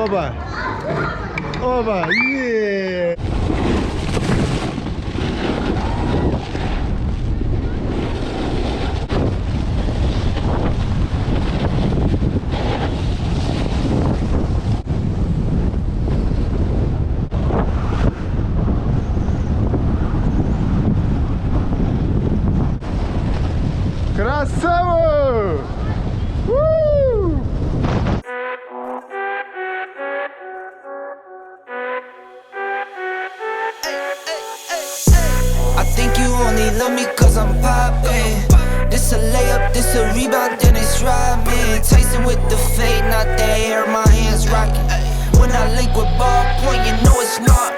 Оба. Оба. Еее. Красава! I think you only love me cause I'm poppin'. This a layup, this a rebound, then it's robbing. Tyson with the fade, not the hair, my hands rockin'. When I link with ballpoint, you know it's not.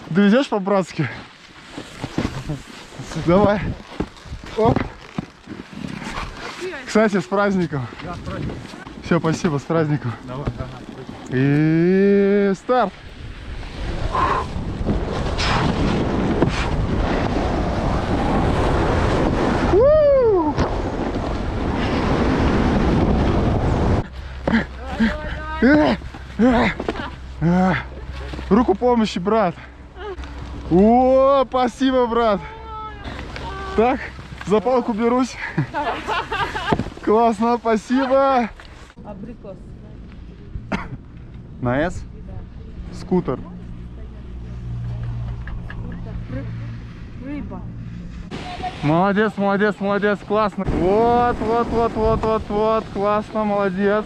Довезешь по-братски? Давай. Оп. Кстати, с праздником. Да, с праздником. Все, спасибо, с праздником. Давай, давай. И старт. Руку помощи, брат. О, спасибо, брат. Так, за палку берусь. Классно, спасибо. Абрикос. На С? Скутер. Рыба. Молодец, молодец, молодец, классно. Вот, классно, молодец.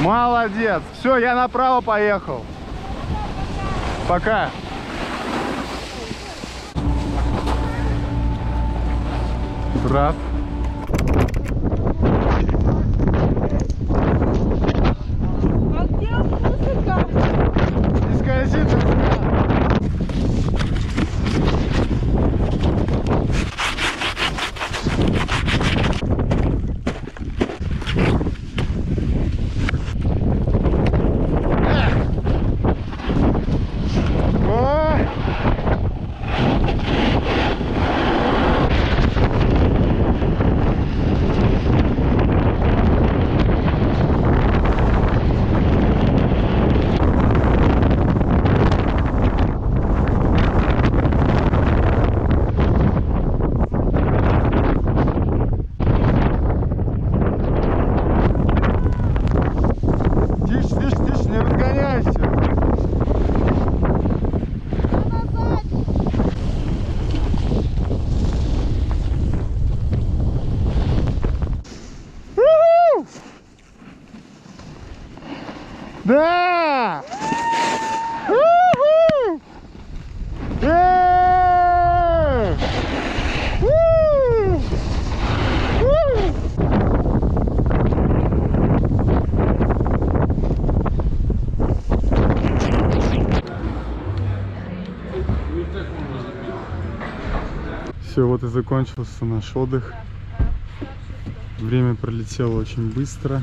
Молодец. Все, я направо поехал. Пока. Брат. А где музыка? Дискозит. Да! У-ху! Друзья, вот и закончился наш отдых. Время пролетело очень быстро.